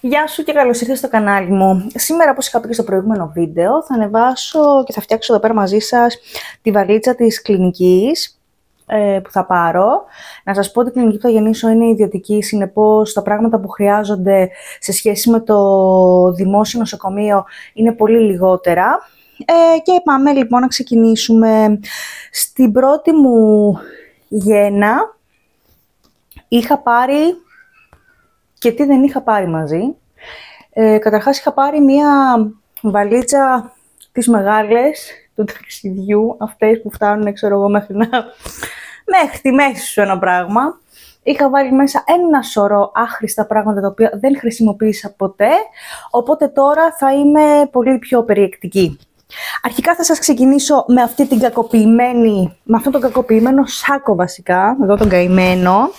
Γεια σου και καλώς ήρθες στο κανάλι μου. Σήμερα, όπως είχα πει και στο προηγούμενο βίντεο, θα ανεβάσω και θα φτιάξω εδώ πέρα μαζί σας τη βαλίτσα της κλινικής που θα πάρω. Να σας πω ότι η κλινική που θα γεννήσω είναι ιδιωτική, συνεπώς τα πράγματα που χρειάζονται σε σχέση με το δημόσιο νοσοκομείο είναι πολύ λιγότερα. Και πάμε λοιπόν να ξεκινήσουμε. Στην πρώτη μου γέννα είχα πάρει και τι δεν είχα πάρει μαζί. Καταρχάς είχα πάρει μία βαλίτσα τις μεγάλες του ταξιδιού, αυτές που φτάνουν, ξέρω εγώ, μέχρι τη μέση σου ένα πράγμα. Είχα βάλει μέσα ένα σωρό άχρηστα πράγματα τα οποία δεν χρησιμοποίησα ποτέ, οπότε τώρα θα είμαι πολύ πιο περιεκτική. Αρχικά θα σας ξεκινήσω με αυτή την με αυτόν τον κακοποιημένο σάκο βασικά, εδώ τον καημένο,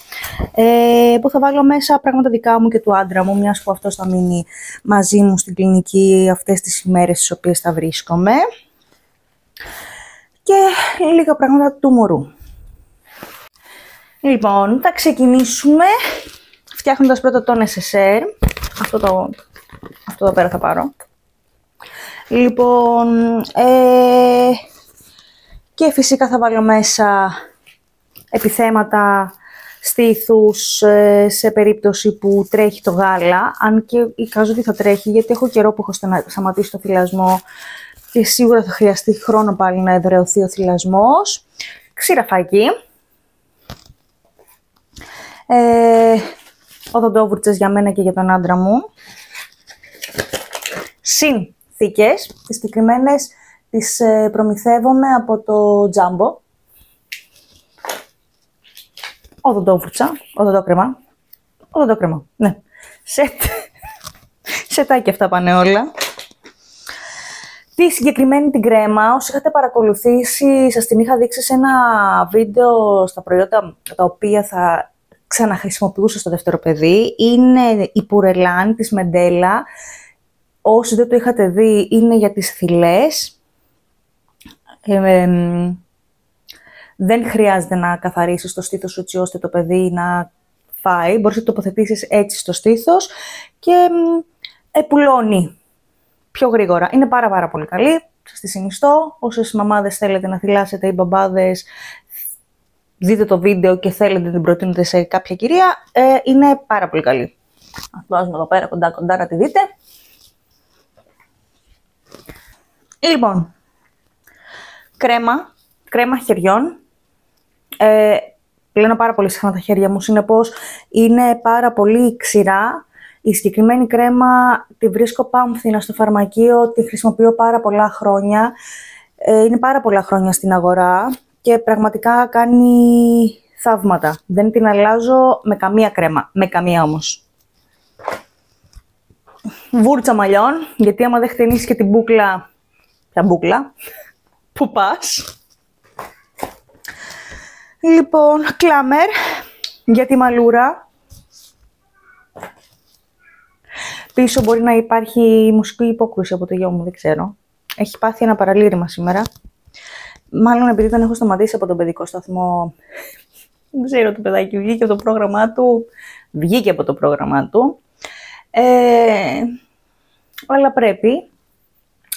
που θα βάλω μέσα πράγματα δικά μου και του άντρα μου, μιας που αυτός θα μείνει μαζί μου στην κλινική αυτές τις ημέρες στις οποίες θα βρίσκομαι. Και λίγα πράγματα του μωρού. Λοιπόν, θα ξεκινήσουμε φτιάχνοντας πρώτα τον SSR. Αυτό εδώ πέρα θα πάρω. Λοιπόν, και φυσικά θα βάλω μέσα επιθέματα στήθους σε περίπτωση που τρέχει το γάλα, αν και εικάζω ότι θα τρέχει, γιατί έχω καιρό που έχω σταματήσει το θυλασμό και σίγουρα θα χρειαστεί χρόνο πάλι να εδραιωθεί ο θυλασμός. Ξηραφάκι. Οδοντόβουρτσες για μένα και για τον άντρα μου. Συνθήκες, τις συγκεκριμένες τις προμηθεύομαι από το Jumbo. Οδοντόβουρτσα, οδοντόκρεμα, ναι. Σετάκι αυτά πάνε όλα. Τη συγκεκριμένη την κρέμα, όσοι είχατε παρακολουθήσει, σας την είχα δείξει σε ένα βίντεο στα προϊόντα τα οποία θα ξαναχρησιμοποιούσα στο δεύτερο παιδί. Είναι η Purellan της Medela. Όσοι δεν το είχατε δει, είναι για τις θηλές. Δεν χρειάζεται να καθαρίσεις το στήθος σου έτσι ώστε το παιδί να φάει. Μπορείς να το τοποθετήσεις έτσι στο στήθος και πουλώνει πιο γρήγορα. Είναι πάρα πολύ καλή. Σας τη συνιστώ. Όσες μαμάδες θέλετε να θυλάσετε ή μπαμπάδες, δείτε το βίντεο και θέλετε να την προτείνετε σε κάποια κυρία, είναι πάρα πολύ καλή. Θα το βάζουμε εδώ πέρα κοντά να τη δείτε. Λοιπόν, κρέμα χεριών. Πλένω πάρα πολύ συχνά τα χέρια μου, συνεπώς είναι πάρα ξηρά. Η συγκεκριμένη κρέμα τη βρίσκω πάμφθηνα στο φαρμακείο, τη χρησιμοποιώ πάρα πολλά χρόνια. Είναι πάρα πολλά χρόνια στην αγορά και πραγματικά κάνει θαύματα. Δεν την αλλάζω με καμία κρέμα, με καμία όμως. Βούρτσα μαλλιών, γιατί άμα δεν χτενίσεις και την μπούκλα, ποια μπούκλα, που πας. Λοιπόν, κλάμερ για τη μαλούρα. Πίσω μπορεί να υπάρχει μουσική υπόκριση από το γιο μου, δεν ξέρω. Έχει πάθει ένα παραλήρημα σήμερα. Μάλλον επειδή τον έχω σταματήσει από τον παιδικό σταθμό. Δεν ξέρω, το παιδάκι βγήκε από το πρόγραμμά του. Βγήκε από το πρόγραμμά του. Αλλά πρέπει,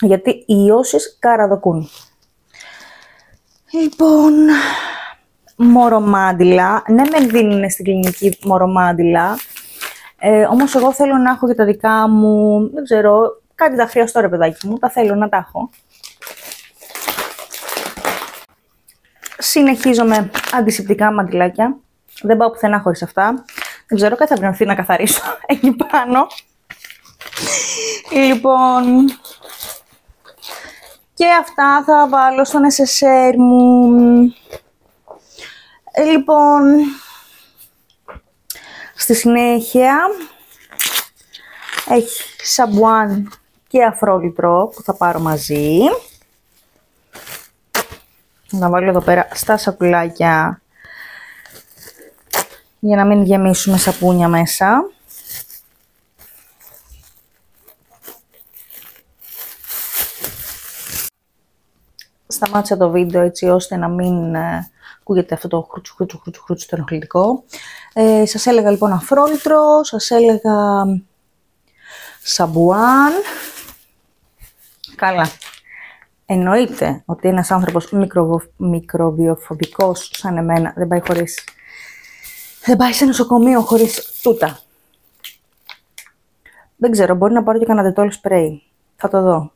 γιατί οι ιώσεις καραδοκούν. Λοιπόν, μωρομάντιλα. Ναι, με δίνουν στην κλινική μωρομάντιλα. Όμως εγώ θέλω να έχω και τα δικά μου, δεν ξέρω, κάτι τα χρειαστώ ρε παιδάκι μου, τα θέλω να τα έχω. Συνεχίζω με αντισηπτικά μαντιλάκια. Δεν πάω πουθενά χωρίς αυτά. Δεν ξέρω, κάτι θα βρεθεί να καθαρίσω εκεί πάνω. Λοιπόν, και αυτά θα βάλω στον SSR μου. Λοιπόν, στη συνέχεια έχει σαμπουάν και αφρόλιτρο που θα πάρω μαζί. Να βάλω εδώ πέρα στα σακουλάκια για να μην γεμίσουμε σαπούνια μέσα. Σταμάτησα το βίντεο έτσι ώστε να μην ακούγεται αυτό το χρούτσου το ενοχλητικό. Σας έλεγα λοιπόν αφρόλιτρο, σας έλεγα σαμπουάν. Καλά. Εννοείται ότι ένας άνθρωπος μικροβιοφοβικός σαν εμένα δεν πάει χωρίς... Δεν πάει σε νοσοκομείο χωρίς τούτα. Δεν ξέρω, μπορεί να πάρω και κανένα ντετόλ σπρέι. Θα το δω.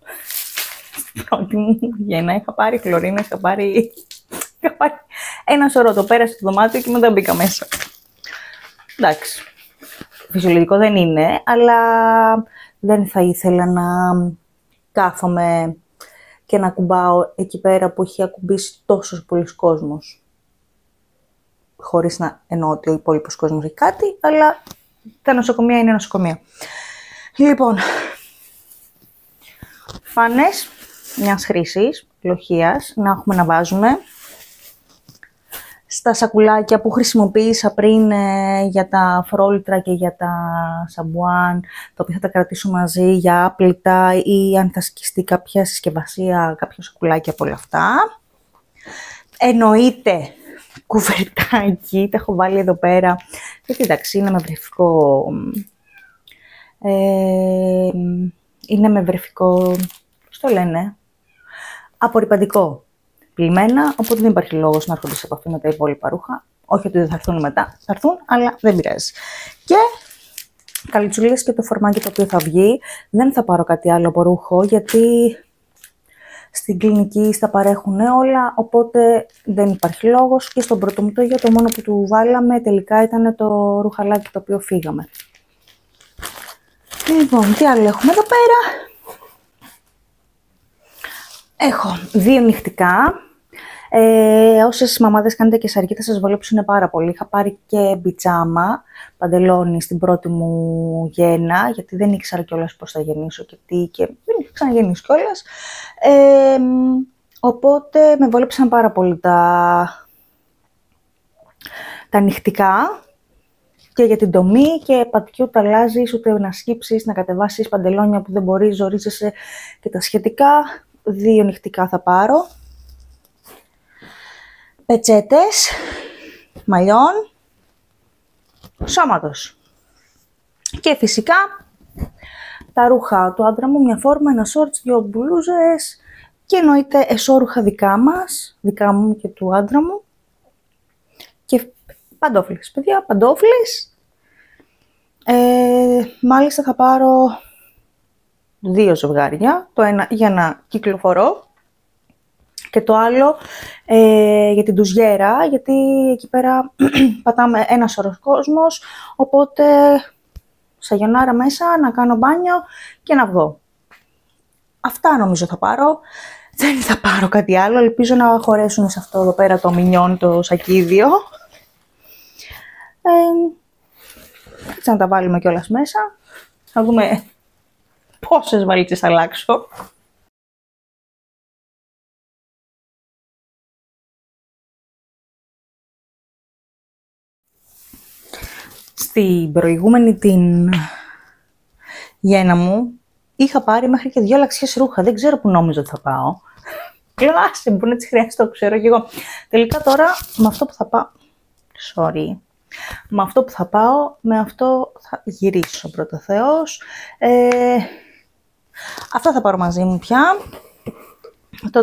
Πρώτη μου γέννα είχα πάρει χλωρίνα, είχα πάρει ένα σωρό. Το πέρασε στο δωμάτιο και μετά μπήκα μέσα. Εντάξει. Φυσιολογικό δεν είναι, αλλά δεν θα ήθελα να κάθομαι και να κουμπάω εκεί πέρα που έχει ακουμπήσει τόσος πολλής κόσμος. Χωρίς να εννοώ ότι ο υπόλοιπος κόσμος έχει κάτι, αλλά τα νοσοκομεία είναι νοσοκομεία. Λοιπόν, φάνες μιας χρήσης, λοχείας, να έχουμε να βάζουμε στα σακουλάκια που χρησιμοποίησα πριν για τα φρόλιτρα και για τα σαμπουάν, τα οποία θα τα κρατήσω μαζί για άπλυτα ή αν θα σκιστεί κάποια συσκευασία, κάποιο σακουλάκι από όλα αυτά. Εννοείται κουβερτάκι, τα έχω βάλει εδώ πέρα, γιατί εντάξει είναι με βρεφικό, πώς το λένε, απορρυπαντικό πλημμένα, οπότε δεν υπάρχει λόγος να έρχονται σε επαφή με τα υπόλοιπα ρούχα. Όχι ότι δεν θα έρθουν μετά, θα έρθουν, αλλά δεν πειράζει. Και καλυτσουλίες και το φορμάκι το οποίο θα βγει. Δεν θα πάρω κάτι άλλο από ρούχο, γιατί στην κλινική στα παρέχουν όλα, οπότε δεν υπάρχει λόγος. Και στον πρώτο μου το ίδιο, το μόνο που του βάλαμε τελικά ήταν το ρουχαλάκι το οποίο φύγαμε. Λοιπόν, τι άλλο έχουμε εδώ πέρα. Έχω 2 νυχτικά. Όσες μαμάδες κάνετε κεσαρική θα σας βολέψουν πάρα πολύ. Είχα πάρει και μπιτζάμα, παντελόνι στην πρώτη μου γέννα, γιατί δεν ήξερα κιόλας πώς θα γεννήσω και τι, και δεν είχα ξαναγεννήσει κιόλας. Οπότε με βόλεψαν πάρα πολύ τα νυχτικά. Και για την τομή και πατιού τα αλλάζεις, ούτε να σκύψεις, να κατεβάσεις παντελόνια που δεν μπορείς, ζορίζεσαι και τα σχετικά. 2 νυχτικά θα πάρω. Πετσέτες, μαλλιών, σώματος. Και φυσικά τα ρούχα του άντρα μου, μια φόρμα, ένα σόρτς, 2 μπλούζες και εννοείται εσώρουχα δικά μας, δικά μου και του άντρα μου. Και παντόφλες, παιδιά, παντόφλες. Μάλιστα θα πάρω 2 ζευγάρια, το ένα για να κυκλοφορώ και το άλλο για την ντουζιέρα, γιατί εκεί πέρα πατάμε ένα σωρός κόσμος, οπότε σαγιονάρα μέσα, να κάνω μπάνιο και να βγω. Αυτά νομίζω θα πάρω, δεν θα πάρω κάτι άλλο, ελπίζω να χωρέσουν σε αυτό εδώ πέρα το μινιόν, το σακίδιο. Θα τα βάλουμε κιόλας μέσα, θα δούμε πόσες βαλίτσες θα αλλάξω. Στην προηγούμενη την γέννα μου είχα πάρει μέχρι και 2 αλλαξιές ρούχα. Δεν ξέρω που νόμιζα ότι θα πάω. Λέω άσε, μπορεί να τις χρειάζεται, το ξέρω κι εγώ. Τελικά τώρα με αυτό που θα πάω... Με αυτό που θα πάω, με αυτό θα γυρίσω πρώτα Θεός. Αυτά θα πάρω μαζί μου πια.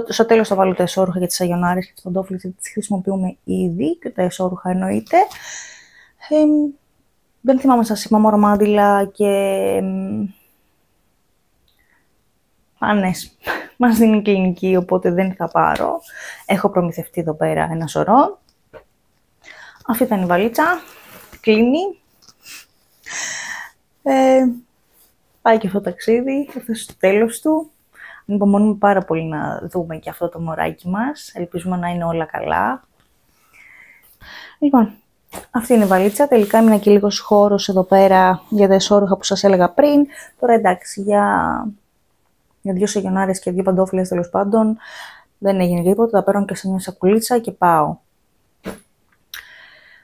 Στο τέλος θα βάλω τα εσώρουχα για τις σαγιονάρες και τις παντόφλες, γιατί τις χρησιμοποιούμε ήδη και τα εσώρουχα εννοείται. Δεν θυμάμαι, σας είπα, μορομάντιλα και πάνες. Μας δίνει η κλινική, οπότε δεν θα πάρω. Έχω προμηθευτεί εδώ πέρα ένα σωρό. Αυτή ήταν η βαλίτσα. Κλείνει. Πάει και αυτό το ταξίδι, θα φτάσει στο τέλος του. Ανυπομονούμε πάρα πολύ να δούμε και αυτό το μωράκι μας. Ελπίζουμε να είναι όλα καλά. Λοιπόν, αυτή είναι η βαλίτσα. Τελικά έμεινα και λίγος χώρος εδώ πέρα για τα εσώρουχα που σας έλεγα πριν. Τώρα εντάξει, για 2 σαγιονάρες και 2 παντόφλες τέλος πάντων δεν έγινε τίποτα. Τα παίρνω και σε μια σακουλίτσα και πάω.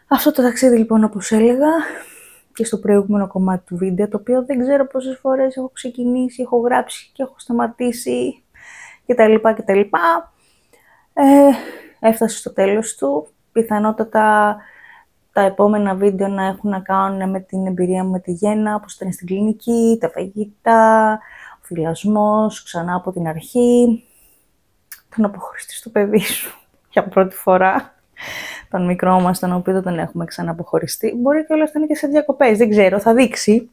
Αυτό το ταξίδι λοιπόν, όπως έλεγα και στο προηγούμενο κομμάτι του βίντεο, το οποίο δεν ξέρω πόσες φορές έχω ξεκινήσει, έχω γράψει και έχω σταματήσει κτλ. Έφτασε στο τέλος του. Πιθανότατα τα επόμενα βίντεο να έχουν να κάνουν με την εμπειρία μου με τη γέννα, όπως ήταν στην κλινική, τα φαγητά, ο θυλασμός, ξανά από την αρχή. Το να αποχωριστείς το παιδί σου για πρώτη φορά. Τον μικρό μας, τον οποίο δεν τον έχουμε ξαναποχωριστεί. Μπορεί και όλα αυτά είναι και σε διακοπές, δεν ξέρω, θα δείξει.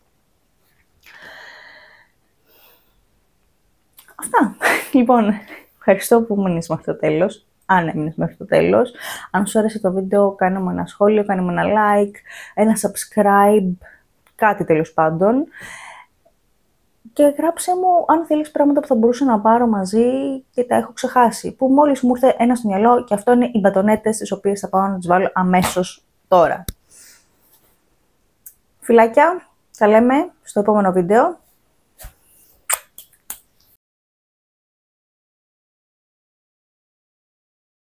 Αυτά. Λοιπόν, ευχαριστώ που μείνεις μέχρι το τέλος. Αν έμεινες μέχρι το τέλος. Αν σου άρεσε το βίντεο, κάνε μου ένα σχόλιο, κάνε μου ένα like, ένα subscribe, κάτι τέλος πάντων. Και γράψε μου αν θέλεις πράγματα που θα μπορούσα να πάρω μαζί και τα έχω ξεχάσει. Που μόλις μου ήρθε ένα στο μυαλό και αυτό είναι οι μπατονέτες, τις οποίες θα πάω να τις βάλω αμέσως τώρα. Φιλάκια, τα λέμε στο επόμενο βίντεο.